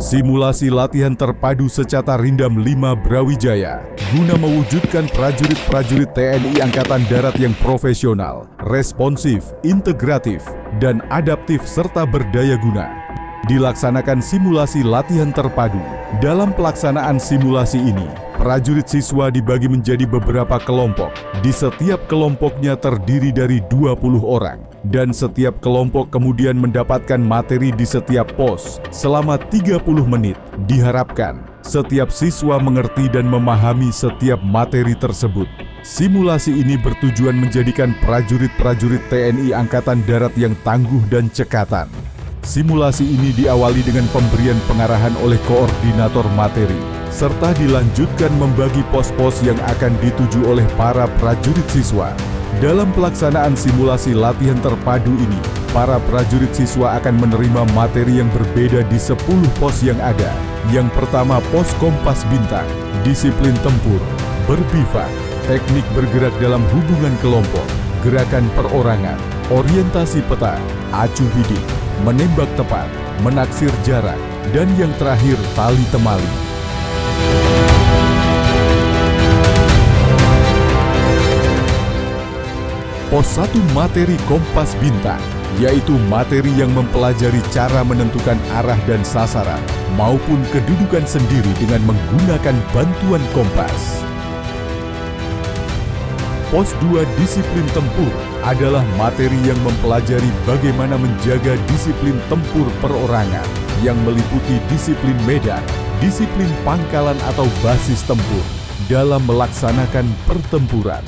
Simulasi latihan terpadu secata Rindam 5 Brawijaya guna mewujudkan prajurit-prajurit TNI Angkatan Darat yang profesional, responsif, integratif, dan adaptif serta berdaya guna. Dilaksanakan simulasi latihan terpadu. Dalam pelaksanaan simulasi ini, prajurit siswa dibagi menjadi beberapa kelompok. Di setiap kelompoknya terdiri dari 20 orang. Dan setiap kelompok kemudian mendapatkan materi di setiap pos selama 30 menit. Diharapkan setiap siswa mengerti dan memahami setiap materi tersebut. Simulasi ini bertujuan menjadikan prajurit-prajurit TNI Angkatan Darat yang tangguh dan cekatan. Simulasi ini diawali dengan pemberian pengarahan oleh koordinator materi, serta dilanjutkan membagi pos-pos yang akan dituju oleh para prajurit siswa. Dalam pelaksanaan simulasi latihan terpadu ini, para prajurit siswa akan menerima materi yang berbeda di 10 pos yang ada. Yang pertama, pos kompas bintang, disiplin tempur, berbivak, teknik bergerak dalam hubungan kelompok, gerakan perorangan, orientasi peta, acu bidik, menembak tepat, menaksir jarak, dan yang terakhir tali temali. Pos 1 materi kompas bintang, yaitu materi yang mempelajari cara menentukan arah dan sasaran maupun kedudukan sendiri dengan menggunakan bantuan kompas. Pos 2 disiplin tempur adalah materi yang mempelajari bagaimana menjaga disiplin tempur perorangan yang meliputi disiplin medan, disiplin pangkalan atau basis tempur dalam melaksanakan pertempuran.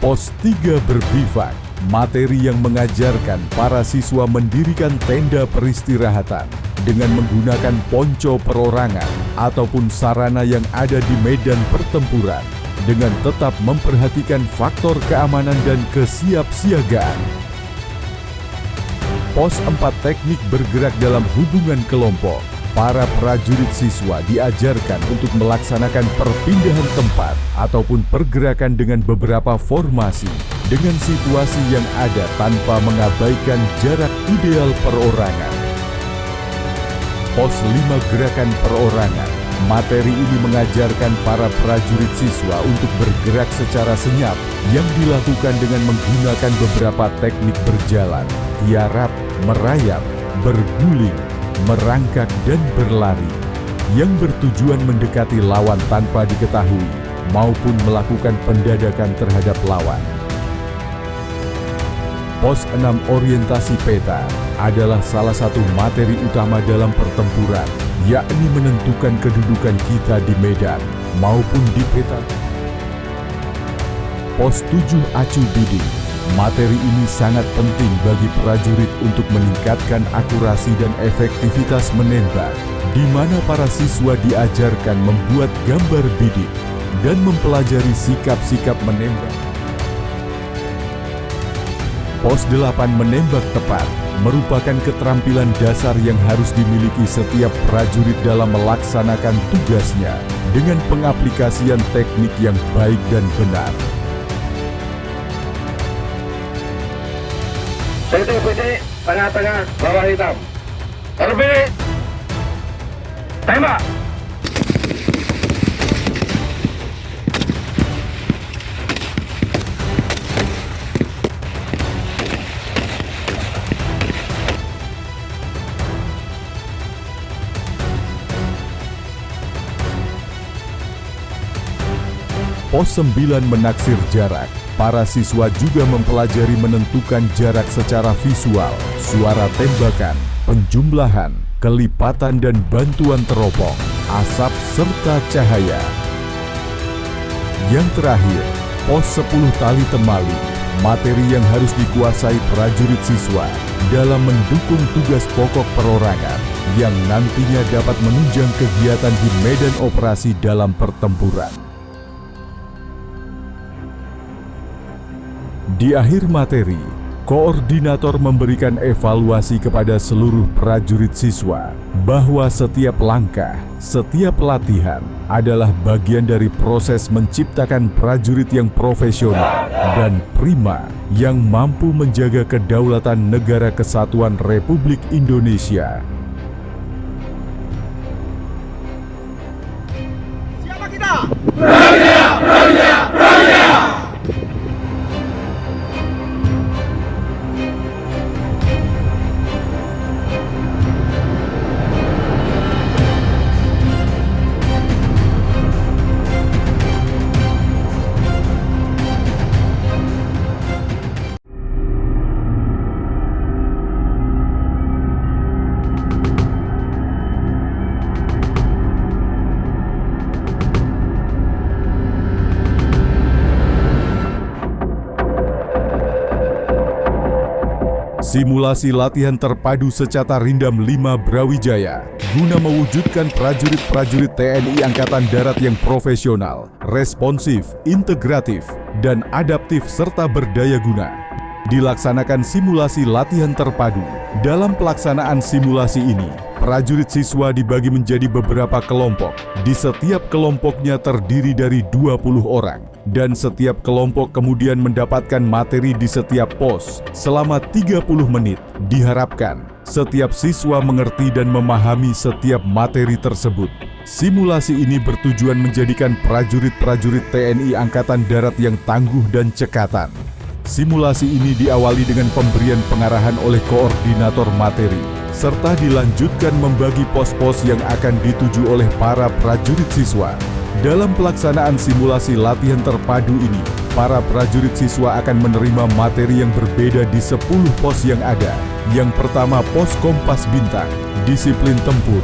Pos 3 berbivak, materi yang mengajarkan para siswa mendirikan tenda peristirahatan dengan menggunakan ponco perorangan ataupun sarana yang ada di medan pertempuran dengan tetap memperhatikan faktor keamanan dan kesiapsiagaan. Pos 4 teknik bergerak dalam hubungan kelompok. Para prajurit siswa diajarkan untuk melaksanakan perpindahan tempat ataupun pergerakan dengan beberapa formasi dengan situasi yang ada tanpa mengabaikan jarak ideal perorangan. Pos 5 gerakan perorangan. Materi ini mengajarkan para prajurit siswa untuk bergerak secara senyap yang dilakukan dengan menggunakan beberapa teknik berjalan, tiarap, merayap, berguling, merangkak dan berlari yang bertujuan mendekati lawan tanpa diketahui maupun melakukan pendadakan terhadap lawan. Pos 6 orientasi peta adalah salah satu materi utama dalam pertempuran, yakni menentukan kedudukan kita di medan maupun di peta. Pos 7 acu bidik. Materi ini sangat penting bagi prajurit untuk meningkatkan akurasi dan efektivitas menembak, di mana para siswa diajarkan membuat gambar bidik dan mempelajari sikap-sikap menembak. Pos 8 menembak tepat merupakan keterampilan dasar yang harus dimiliki setiap prajurit dalam melaksanakan tugasnya dengan pengaplikasian teknik yang baik dan benar. Titik-titik, tengah-tengah, bawah hitam. Terbit. Tembak. Pos 9 menaksir jarak. Para siswa juga mempelajari menentukan jarak secara visual, suara tembakan, penjumlahan, kelipatan dan bantuan teropong, asap serta cahaya. Yang terakhir, pos 10 tali temali, materi yang harus dikuasai prajurit siswa dalam mendukung tugas pokok perorangan yang nantinya dapat menunjang kegiatan di medan operasi dalam pertempuran. Di akhir materi, koordinator memberikan evaluasi kepada seluruh prajurit siswa bahwa setiap langkah, setiap latihan adalah bagian dari proses menciptakan prajurit yang profesional dan prima yang mampu menjaga kedaulatan Negara Kesatuan Republik Indonesia. Simulasi latihan terpadu Secata Rindam 5 Brawijaya guna mewujudkan prajurit-prajurit TNI Angkatan Darat yang profesional, responsif, integratif, dan adaptif serta berdaya guna. Dilaksanakan simulasi latihan terpadu. Dalam pelaksanaan simulasi ini, prajurit siswa dibagi menjadi beberapa kelompok. Di setiap kelompoknya terdiri dari 20 orang. Dan setiap kelompok kemudian mendapatkan materi di setiap pos selama 30 menit. Diharapkan setiap siswa mengerti dan memahami setiap materi tersebut. Simulasi ini bertujuan menjadikan prajurit-prajurit TNI Angkatan Darat yang tangguh dan cekatan. Simulasi ini diawali dengan pemberian pengarahan oleh koordinator materi, serta dilanjutkan membagi pos-pos yang akan dituju oleh para prajurit siswa. Dalam pelaksanaan simulasi latihan terpadu ini, para prajurit siswa akan menerima materi yang berbeda di 10 pos yang ada. Yang pertama, pos kompas bintang, disiplin tempur,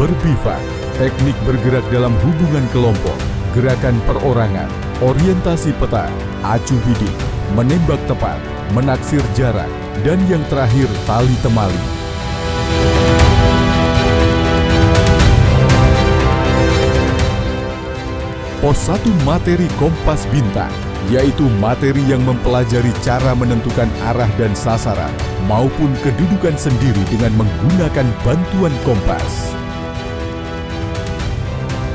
berbivak, teknik bergerak dalam hubungan kelompok, gerakan perorangan, orientasi peta, acu bidik, menembak tepat, menaksir jarak, dan yang terakhir tali temali. Pos 1 materi kompas bintang, yaitu materi yang mempelajari cara menentukan arah dan sasaran maupun kedudukan sendiri dengan menggunakan bantuan kompas.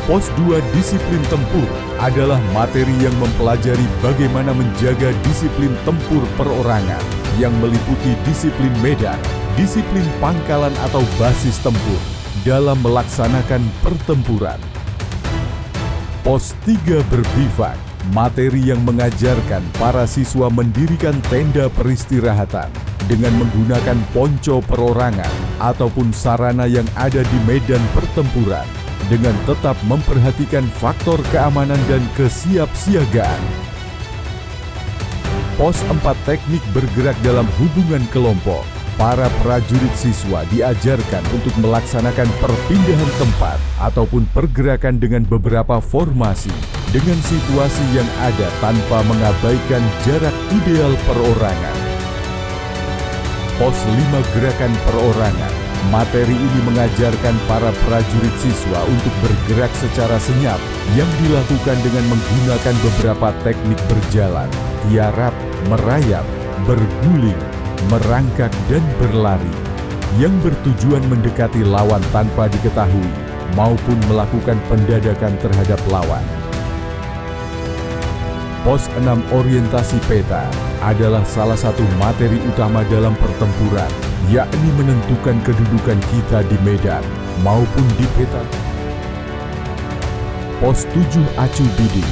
Pos 2 disiplin tempur adalah materi yang mempelajari bagaimana menjaga disiplin tempur perorangan yang meliputi disiplin medan, disiplin pangkalan atau basis tempur dalam melaksanakan pertempuran. Pos 3 berbivak, materi yang mengajarkan para siswa mendirikan tenda peristirahatan dengan menggunakan ponco perorangan ataupun sarana yang ada di medan pertempuran, dengan tetap memperhatikan faktor keamanan dan kesiapsiagaan. Pos 4 teknik bergerak dalam hubungan kelompok. Para prajurit siswa diajarkan untuk melaksanakan perpindahan tempat ataupun pergerakan dengan beberapa formasi dengan situasi yang ada tanpa mengabaikan jarak ideal perorangan. Pos 5 gerakan perorangan. Materi ini mengajarkan para prajurit siswa untuk bergerak secara senyap yang dilakukan dengan menggunakan beberapa teknik berjalan, tiarap, merayap, berguling, merangkak, dan berlari yang bertujuan mendekati lawan tanpa diketahui maupun melakukan pendadakan terhadap lawan. Pos 6 orientasi peta adalah salah satu materi utama dalam pertempuran, yakni menentukan kedudukan kita di medan maupun di peta. Pos 7 acu bidik.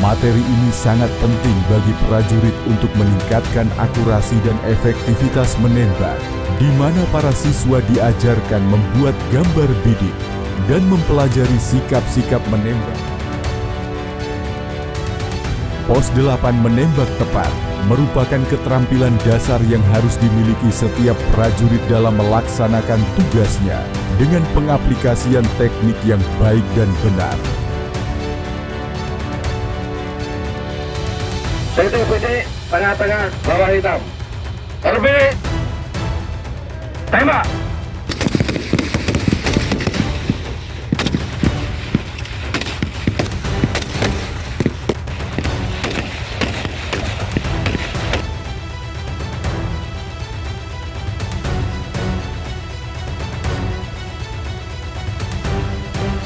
Materi ini sangat penting bagi prajurit untuk meningkatkan akurasi dan efektivitas menembak, di mana para siswa diajarkan membuat gambar bidik dan mempelajari sikap-sikap menembak. Pos 8 menembak tepat merupakan keterampilan dasar yang harus dimiliki setiap prajurit dalam melaksanakan tugasnya dengan pengaplikasian teknik yang baik dan benar. CTPD tengah-tengah bawah hitam. Terpilih. Tembak.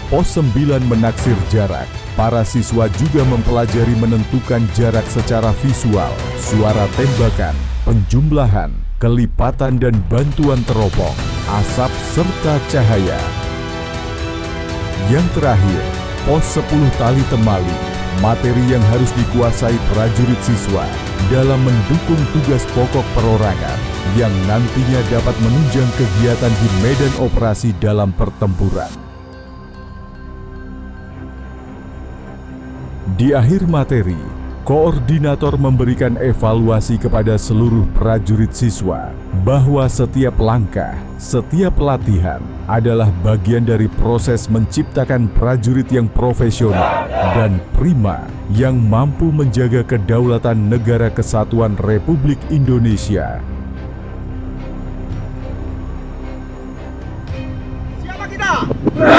Pos 9 menaksir jarak. Para siswa juga mempelajari menentukan jarak secara visual, suara tembakan, penjumlahan, kelipatan dan bantuan teropong, asap serta cahaya. Yang terakhir, pos 10 tali temali, materi yang harus dikuasai prajurit siswa dalam mendukung tugas pokok perorangan yang nantinya dapat menunjang kegiatan di medan operasi dalam pertempuran. Di akhir materi, koordinator memberikan evaluasi kepada seluruh prajurit siswa bahwa setiap langkah, setiap latihan adalah bagian dari proses menciptakan prajurit yang profesional dan prima yang mampu menjaga kedaulatan Negara Kesatuan Republik Indonesia. Merdeka!